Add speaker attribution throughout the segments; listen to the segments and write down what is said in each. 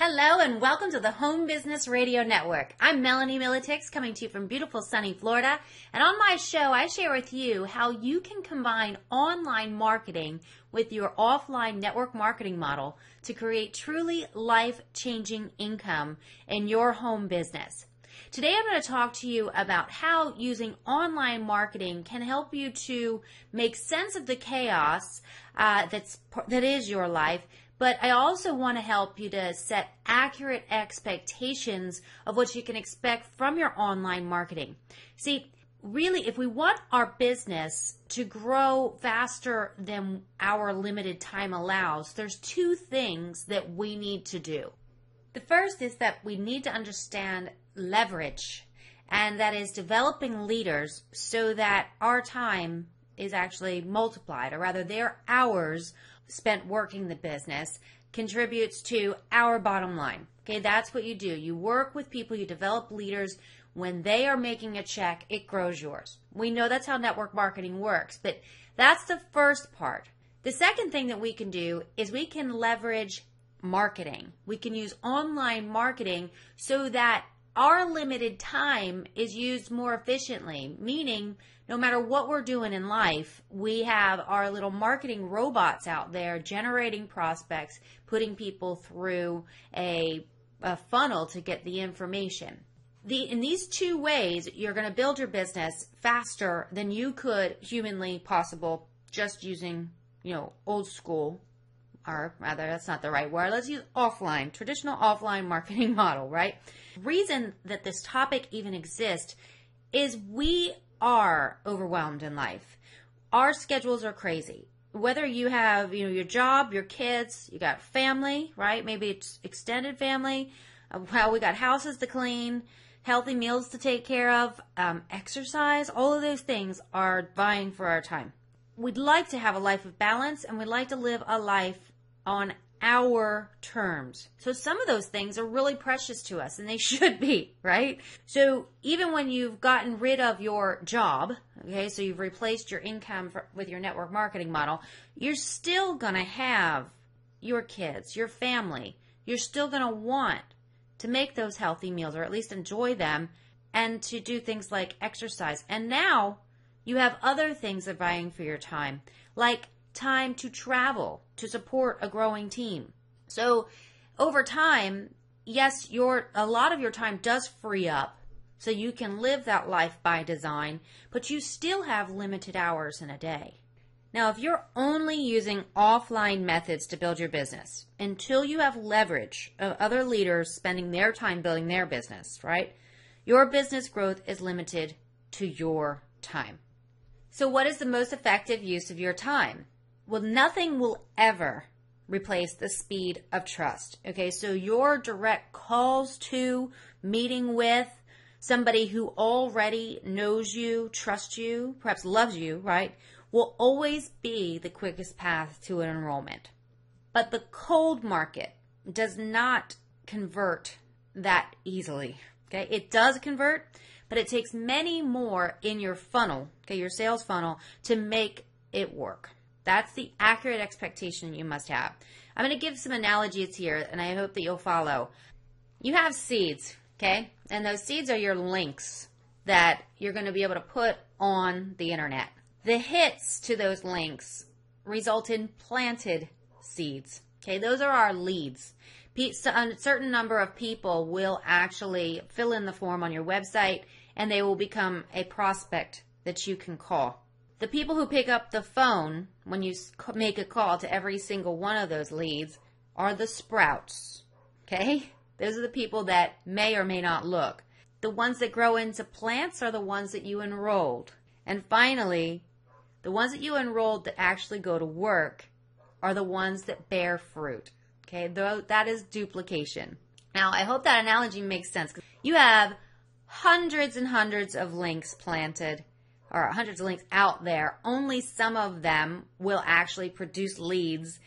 Speaker 1: Hello and welcome to the Home Business Radio Network. I'm Melanie Militix, coming to you from beautiful sunny Florida. And on my show, I share with you how you can combine online marketing with your offline network marketing model to create truly life-changing income in your home business. Today I'm going to talk to you about how using online marketing can help you to make sense of the chaos that is your life. But I also want to help you to set accurate expectations of what you can expect from your online marketing. See, really, if we want our business to grow faster than our limited time allows, there's two things that we need to do. The first is that we need to understand leverage, and that is developing leaders so that our time is actually multiplied, or rather their hours spent working the business contributes to our bottom line. Okay, that's what you do. You work with people, you develop leaders. When they are making a check, it grows yours. We know that's how network marketing works, but that's the first part. The second thing that we can do is we can leverage marketing. We can use online marketing so that our limited time is used more efficiently, meaning no matter what we're doing in life, we have our little marketing robots out there generating prospects, putting people through a funnel to get the information. In these two ways, you're going to build your business faster than you could humanly possible just using, old school, or rather, that's not the right word. Let's use offline, traditional offline marketing model, right? The reason that this topic even exists is we are overwhelmed in life. Our schedules are crazy. Whether you have, your job, your kids, you got family, right? Maybe it's extended family. We got houses to clean, healthy meals to take care of, exercise. All of those things are vying for our time. We'd like to have a life of balance, and we'd like to live a life on our terms. So some of those things are really precious to us, and they should be, right? So even when you've gotten rid of your job, okay, so you've replaced your income with your network marketing model, you're still going to have your kids, your family. You're still going to want to make those healthy meals, or at least enjoy them, and to do things like exercise. And now you have other things that are vying for your time, like time to travel to support a growing team. So over time, yes, a lot of your time does free up so you can live that life by design, but you still have limited hours in a day. Now, if you're only using offline methods to build your business until you have leverage of other leaders spending their time building their business, right? Your business growth is limited to your time. So what is the most effective use of your time? Well, nothing will ever replace the speed of trust. Okay, so your direct calls to, meeting with somebody who already knows you, trusts you, perhaps loves you, right, will always be the quickest path to an enrollment. But the cold market does not convert that easily. Okay, it does convert, but it takes many more in your funnel, okay, your sales funnel, to make it work. That's the accurate expectation you must have. I'm going to give some analogies here, and I hope that you'll follow. You have seeds, okay? And those seeds are your links that you're going to be able to put on the internet. The hits to those links result in planted seeds, okay? Those are our leads. A certain number of people will actually fill in the form on your website, and they will become a prospect that you can call. The people who pick up the phone when you make a call to every single one of those leads are the sprouts, okay? Those are the people that may or may not look. The ones that grow into plants are the ones that you enrolled. And finally, the ones that you enrolled that actually go to work are the ones that bear fruit, okay? That is duplication. Now, I hope that analogy makes sense. You have hundreds and hundreds of links planted, or hundreds of links out there. Only some of them will actually produce leads,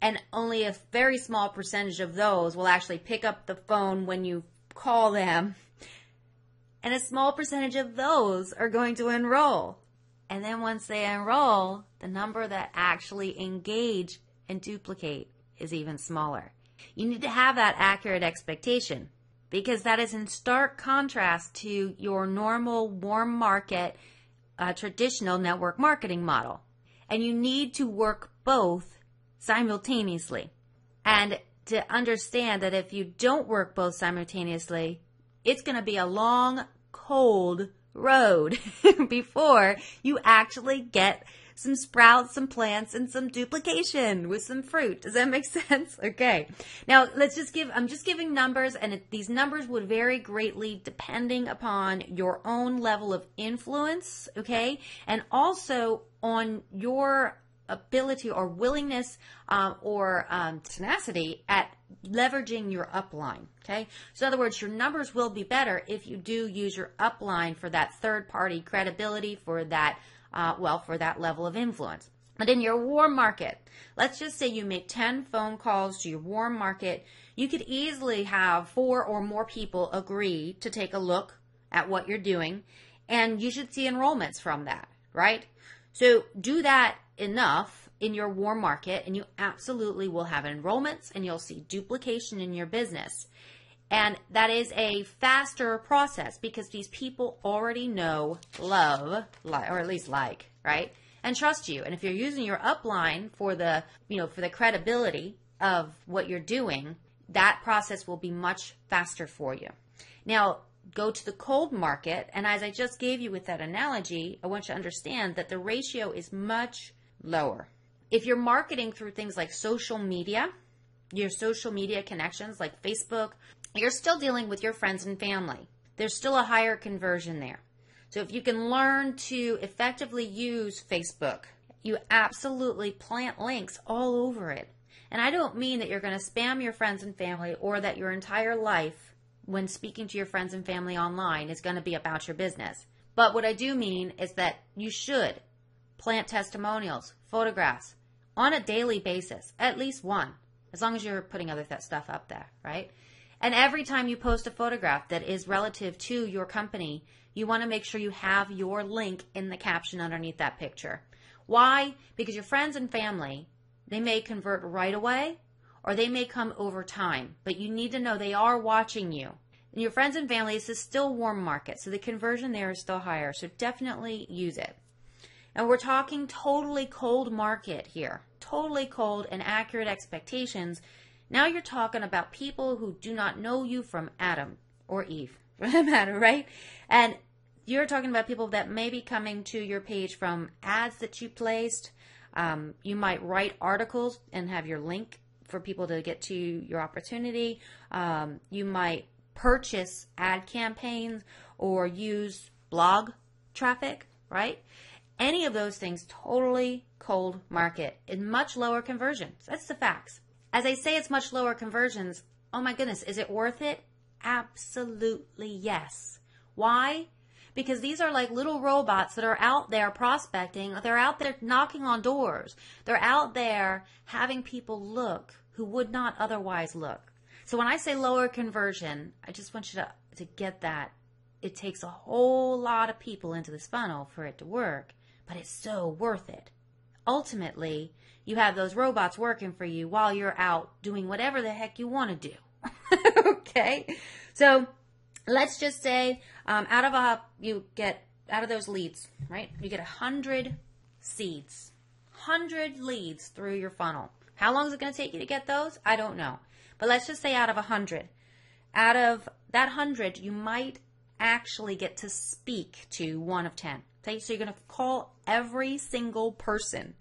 Speaker 1: and only a very small percentage of those will actually pick up the phone when you call them, and a small percentage of those are going to enroll. And then once they enroll, the number that actually engage and duplicate is even smaller. You need to have that accurate expectation because that is in stark contrast to your normal warm market, traditional network marketing model. And you need to work both simultaneously. And to understand that if you don't work both simultaneously, it's going to be a long, cold road before you actually get some sprouts, some plants, and some duplication with some fruit. Does that make sense? Okay. Now, I'm just giving numbers, and these numbers would vary greatly depending upon your own level of influence, okay? And also on your ability or willingness or tenacity at leveraging your upline, okay? So in other words, your numbers will be better if you do use your upline for that third-party credibility, for that for that level of influence. But in your warm market, let's just say you make 10 phone calls to your warm market, you could easily have 4 or more people agree to take a look at what you're doing, and you should see enrollments from that, right? So do that enough in your warm market, and you absolutely will have enrollments, and you'll see duplication in your business. And that is a faster process because these people already know, love, or at least like, right? And trust you. And if you're using your upline for the, for the credibility of what you're doing, that process will be much faster for you. Now, go to the cold market. And as I just gave you with that analogy, I want you to understand that the ratio is much lower. If you're marketing through things like social media, your social media connections like Facebook, you're still dealing with your friends and family. There's still a higher conversion there. So if you can learn to effectively use Facebook, you absolutely plant links all over it. And I don't mean that you're going to spam your friends and family or that your entire life when speaking to your friends and family online is going to be about your business. But what I do mean is that you should plant testimonials, photographs on a daily basis, at least one, as long as you're putting other stuff up there, right? And every time you post a photograph that is relative to your company, you want to make sure you have your link in the caption underneath that picture. Why? Because your friends and family, they may convert right away or they may come over time, but you need to know they are watching you. And your friends and family, this is still warm market, so the conversion there is still higher, so definitely use it. And we're talking totally cold market here, totally cold and accurate expectations. Now you're talking about people who do not know you from Adam or Eve, for that matter, right? And you're talking about people that may be coming to your page from ads that you placed. You might write articles and have your link for people to get to your opportunity. You might purchase ad campaigns or use blog traffic, right? Any of those things, totally cold market and much lower conversions. That's the facts. As I say, it's much lower conversions. Oh my goodness, is it worth it? Absolutely yes. Why? Because these are like little robots that are out there prospecting. They're out there knocking on doors. They're out there having people look who would not otherwise look. So when I say lower conversion, I just want you to get that. It takes a whole lot of people into this funnel for it to work, but it's so worth it. Ultimately, you have those robots working for you while you're out doing whatever the heck you want to do. Okay? So let's just say you get out of those leads, right? You get 100 seeds, 100 leads through your funnel. How long is it going to take you to get those? I don't know. But let's just say out of 100. Out of that 100, you might actually get to speak to 1 of 10. Okay? So you're going to call every single person.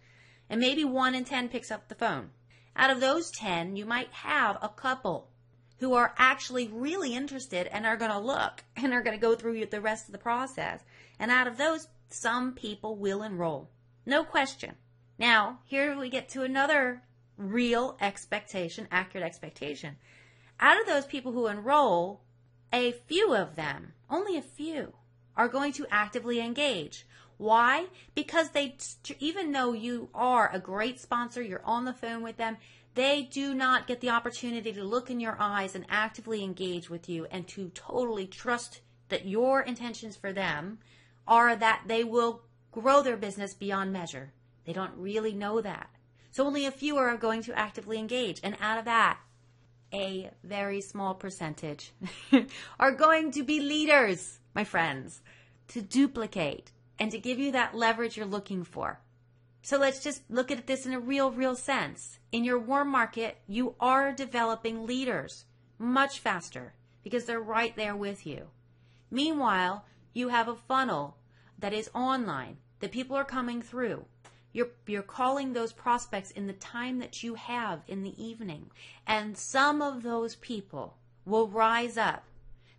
Speaker 1: And maybe 1 in 10 picks up the phone. Out of those 10, you might have a couple who are actually really interested and are going to look and are going to go through the rest of the process. And out of those, some people will enroll. No question. Now, here we get to another real expectation, accurate expectation. Out of those people who enroll, a few of them, only a few, are going to actively engage. Why? Because even though you are a great sponsor, you're on the phone with them, they do not get the opportunity to look in your eyes and actively engage with you and to totally trust that your intentions for them are that they will grow their business beyond measure. They don't really know that. So only a few are going to actively engage. And out of that, a very small percentage are going to be leaders, my friends, to duplicate and to give you that leverage you're looking for. So let's just look at this in a real sense. In your warm market, you are developing leaders much faster because they're right there with you. Meanwhile, you have a funnel that is online, that people are coming through. You're calling those prospects in the time that you have in the evening. And some of those people will rise up.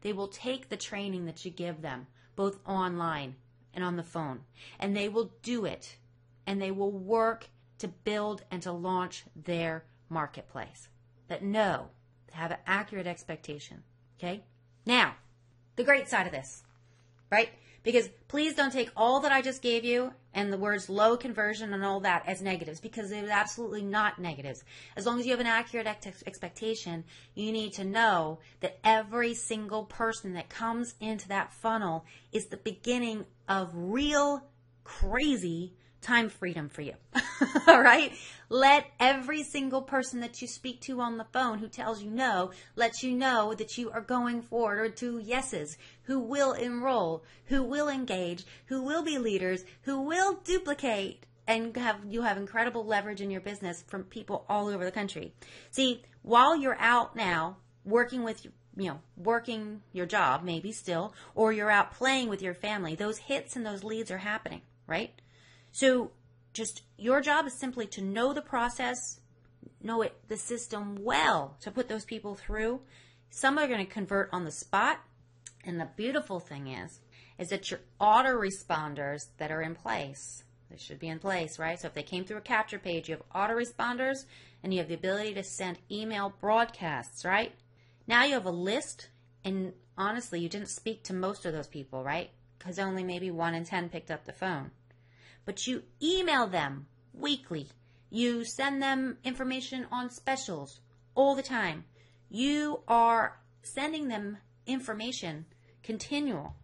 Speaker 1: They will take the training that you give them, both online and on the phone. And they will do it. And they will work to build and to launch their marketplace. That have an accurate expectation. Okay? Now, the great side of this, right? Because please don't take all that I just gave you and the words low conversion and all that as negatives, because it is absolutely not negatives. As long as you have an accurate expectation, you need to know that every single person that comes into that funnel is the beginning of real crazy time freedom for you. All right? Let every single person that you speak to on the phone who tells you no, let you know that you are going forward to yeses, who will enroll, who will engage, who will be leaders, who will duplicate, and you have incredible leverage in your business from people all over the country. See, while you're out now working with working your job, maybe still, or you're out playing with your family, those hits and those leads are happening, right? So just your job is simply to know the process, know the system well to put those people through. Some are going to convert on the spot. And the beautiful thing is that your autoresponders that are in place, they should be in place, right? So if they came through a capture page, you have autoresponders and you have the ability to send email broadcasts, right? Now you have a list, and honestly, you didn't speak to most of those people, right? Because only maybe 1 in 10 picked up the phone. But you email them weekly. You send them information on specials all the time. You are sending them information continual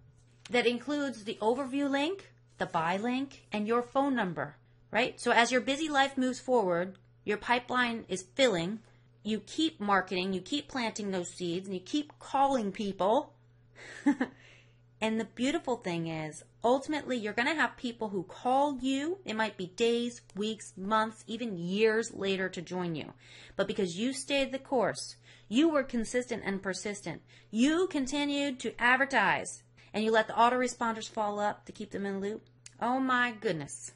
Speaker 1: that includes the overview link, the buy link, and your phone number, right? So as your busy life moves forward, your pipeline is filling. You keep marketing, you keep planting those seeds, and you keep calling people. And the beautiful thing is, ultimately, you're going to have people who call you. It might be days, weeks, months, even years later to join you. But because you stayed the course, you were consistent and persistent, you continued to advertise, and you let the autoresponders follow up to keep them in the loop. Oh my goodness.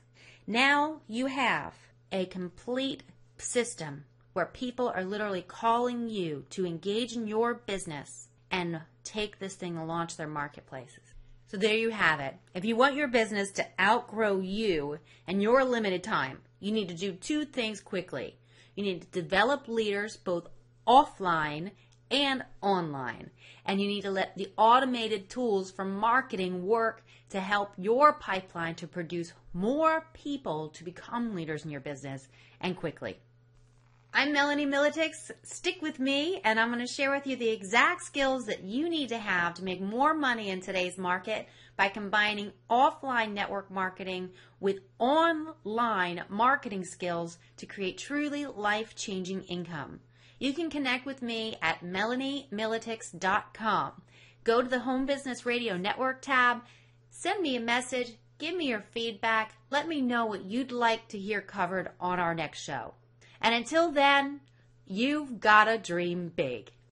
Speaker 1: Now you have a complete system where people are literally calling you to engage in your business and take this thing and launch their marketplaces. So there you have it. If you want your business to outgrow you and your limited time, you need to do 2 things quickly. You need to develop leaders both offline and online. And you need to let the automated tools from marketing work to help your pipeline to produce more people to become leaders in your business, and quickly. I'm Melanie Militix. Stick with me, and I'm going to share with you the exact skills that you need to have to make more money in today's market by combining offline network marketing with online marketing skills to create truly life-changing income. You can connect with me at melaniemilitix.com. Go to the Home Business Radio Network tab, send me a message, give me your feedback, let me know what you'd like to hear covered on our next show. And until then, you've got to dream big.